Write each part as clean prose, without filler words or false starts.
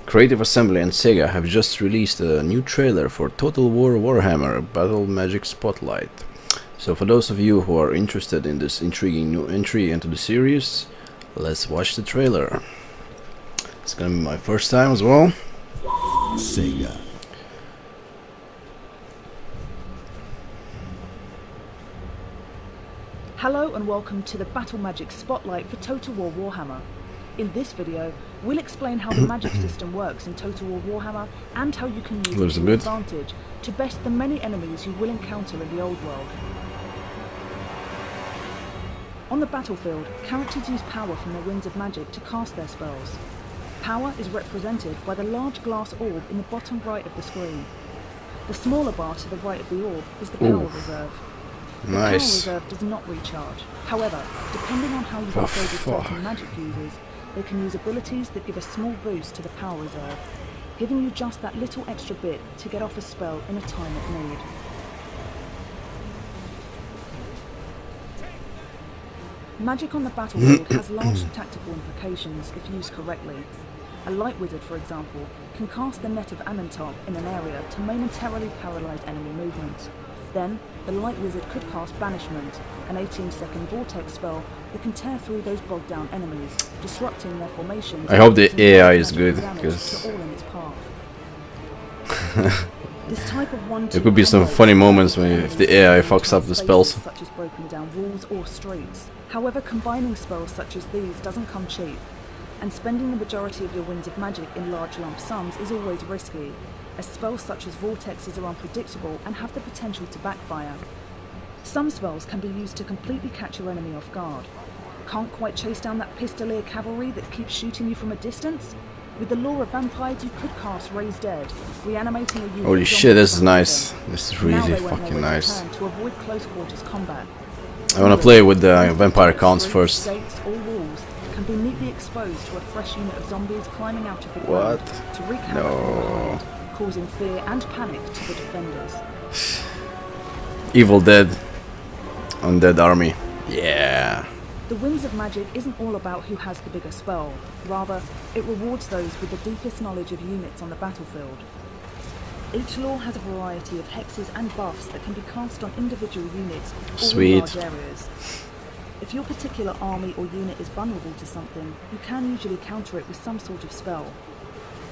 Creative Assembly and Sega have just released a new trailer for Total War Warhammer Battle Magic Spotlight. So for those of you who are interested in this intriguing new entry into the series, let's watch the trailer. It's gonna be my first time as well. Sega. Hello and welcome to the Battle Magic Spotlight for Total War Warhammer. In this video, we'll explain how the magic system works in Total War Warhammer and how you can use it to your advantage to best the many enemies you will encounter in the old world. On the battlefield, characters use power from the winds of magic to cast their spells. Power is represented by the large glass orb in the bottom right of the screen. The smaller bar to the right of the orb is the power reserve. The power reserve does not recharge. However, depending on how you've upgraded certain magic users, they can use abilities that give a small boost to the power reserve, giving you just that little extra bit to get off a spell in a time of need. Magic on the battlefield has large tactical implications if used correctly. A light wizard, for example, can cast the Net of Anantop in an area to momentarily paralyze enemy movement. Then, the light wizard could cast Banishment, an 18-second vortex spell that can tear through those bogged down enemies, disrupting their formations. I hope the AI is good, because this type of there could be some funny moments when if the AI fucks up the spells. Such as broken down walls or streets. However, combining spells such as these doesn't come cheap, and spending the majority of your winds of magic in large lump sums is always risky, as spells such as vortexes are unpredictable and have the potential to backfire. Some spells can be used to completely catch your enemy off guard. Can't quite chase down that pistolier cavalry that keeps shooting you from a distance? With the Law of Vampires you could cast Raise Dead, reanimating a unit. Holy shit, this is nice. This is really fucking nice. To avoid close quarters combat. I wanna play with the vampire counts first. Gates or walls can be neatly exposed to a fresh unit of zombies climbing out of the ground to wreak havoc from behind, causing fear and panic to the defenders. Evil Dead. Undead army. Yeah. The Winds of Magic isn't all about who has the bigger spell. Rather, it rewards those with the deepest knowledge of units on the battlefield. Each law has a variety of hexes and buffs that can be cast on individual units or in large areas. If your particular army or unit is vulnerable to something, you can usually counter it with some sort of spell.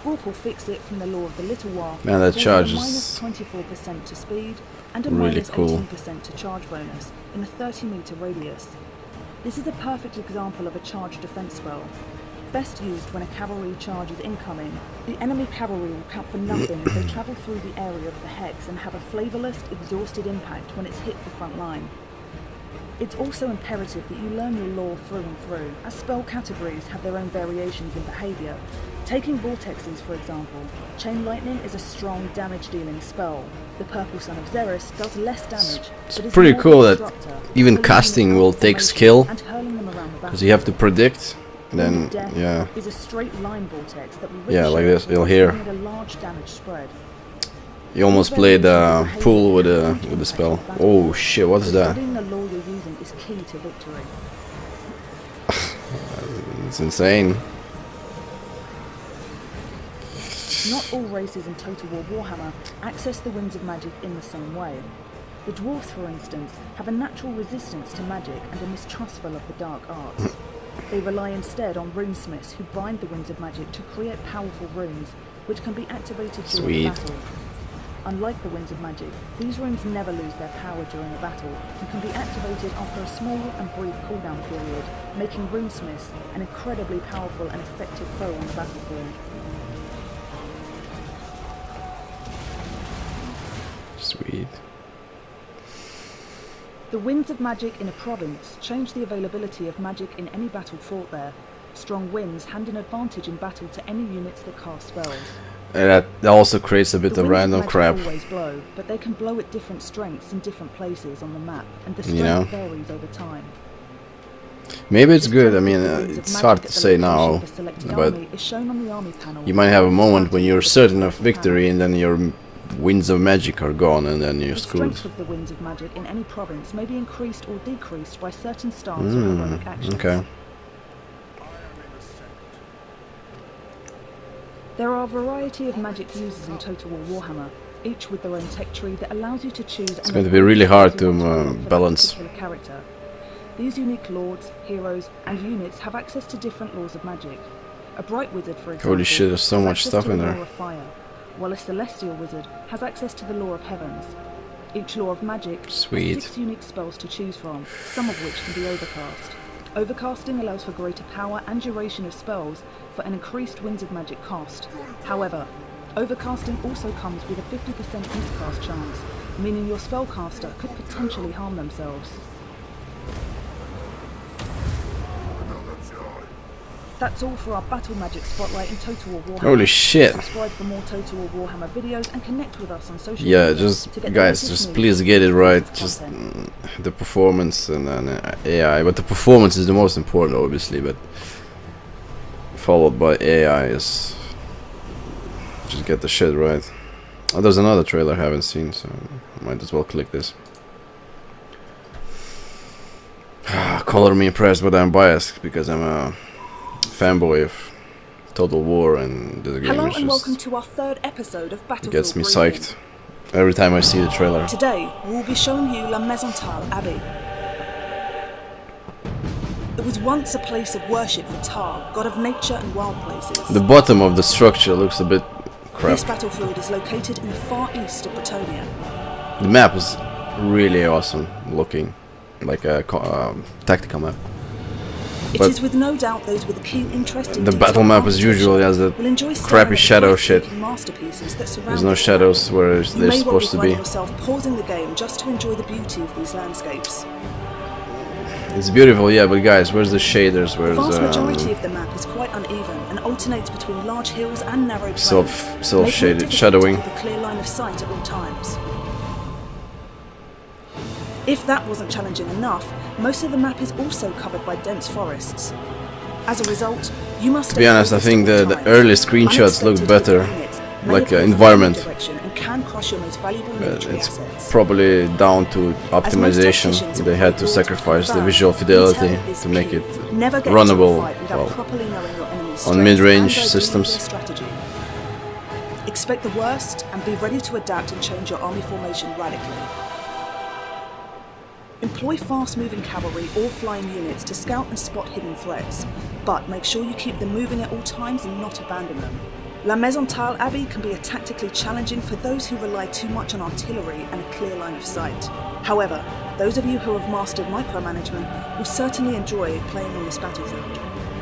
Bork will fix it from the Law of the Little War. Man, that charge is -24% to speed and a really -18% to charge bonus in a 30-meter radius. This is a perfect example of a charge defense spell. Best used when a cavalry charge is incoming. The enemy cavalry will count for nothing as they travel through the area of the hex and have a flavourless, exhausted impact when it's hit the front line. It's also imperative that you learn your lore through and through, as spell categories have their own variations in behaviour. Taking vortexes, for example, Chain Lightning is a strong damage-dealing spell. The Purple Sun of Xeris does less damage, it's pretty cool that even casting will take skill, because you have to predict. Then, yeah. Is a straight line vortex that yeah, like this, you'll hear. A large damage spread. You almost played pool with the spell. Oh shit, what is that? Studying the law you're using is key to victory. It's insane. Not all races in Total War Warhammer access the Winds of Magic in the same way. The dwarves, for instance, have a natural resistance to magic and are mistrustful of the dark arts. They rely instead on runesmiths who bind the Winds of Magic to create powerful runes, which can be activated during battle. Unlike the Winds of Magic, these runes never lose their power during a battle and can be activated after a small and brief cooldown period, making runesmiths an incredibly powerful and effective foe on the battlefield. Sweet. The Winds of Magic in a province change the availability of magic in any battle fought there. Strong winds hand an advantage in battle to any units that cast spells. And that also creates a bit of random crap. Always blow, but they can blow at different strengths in different places on the map, and the strength varies over time. Maybe it's good. I mean, it's hard to say now, but you might have a moment when you're certain of victory, and then your Winds of Magic are gone, and then you're screwed. The strength of the Winds of Magic in any province may be increased or decreased by certain stance or heroic actions. Okay. There are a variety of magic users in Total War Warhammer, each with their own tech tree that allows you to choose. It's going to be really hard to balance. Character. These unique lords, heroes, and units have access to different laws of magic. A bright wizard, for example, Holy shit, there's so has much access stuff to in the there. law of fire, while a celestial wizard has access to the law of heavens. Each law of magic Sweet. has 6 unique spells to choose from, some of which can be overcast. Overcasting allows for greater power and duration of spells for an increased winds of magic cost. However, overcasting also comes with a 50% miscast chance, meaning your spellcaster could potentially harm themselves. That's all for our Battle Magic Spotlight in Total War Warhammer. Holy shit. Subscribe for more Total War Warhammer videos and connect with us on social Yeah, media. just to get guys, the latest just news please and get it exclusive right. Just content. the performance and AI, but the performance is the most important, obviously. But followed by AI is just get the shit right. Oh, there's another trailer I haven't seen, so I might as well click this. Color me impressed, but I'm biased because I'm a fanboy of Total War, and this game Hello is and welcome just to our 3rd episode of Battlefield gets me Briefing. psyched every time I see the trailer. Today, we'll be showing you La Maison Abbey. It was once a place of worship for Tar, god of nature and wild places. The bottom of the structure looks a bit crap. This battlefield is located in the far east of Bretonia. The map is really awesome looking, like a tactical map. It But is with no doubt those with a keen interest in the detail battle map as architecture usual has that will enjoy staring crappy at the shadow shit. breathtaking masterpieces that surround There's no the shadows where You they're may well supposed to find be. yourself pausing the game just to enjoy the beauty of these landscapes. It's beautiful, yeah, but guys, where's the shaders? The Where's vast majority of the map is quite uneven and alternates between large hills and narrow plains, self-shaded making it difficult shadowing? to keep a clear line of sight at all times. If that wasn't challenging enough, most of the map is also covered by dense forests. As a result, you must To be honest, I think the early screenshots look better, like environment. And can crush your most valuable military It's assets. probably down to optimization. They had to sacrifice the visual fidelity to make it runnable on mid-range systems. Strategy. Expect the worst and be ready to adapt and change your army formation radically. Employ fast-moving cavalry or flying units to scout and spot hidden threats, but make sure you keep them moving at all times and not abandon them. La Maison Abbey can be tactically challenging for those who rely too much on artillery and a clear line of sight. However, those of you who have mastered micromanagement will certainly enjoy playing on this battlefield.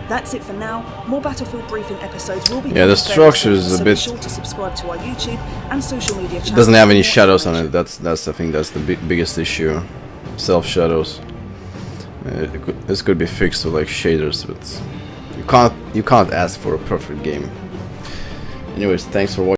That's it for now. More Battlefield Briefing episodes will be Yeah, the structure is a so bit. be sure to subscribe to our YouTube and social media channels. It doesn't have any for more shadows on information. it. That's I think that's the biggest issue. Self shadows. This could be fixed with like shaders, but you can't ask for a perfect game. Anyways, thanks for watching.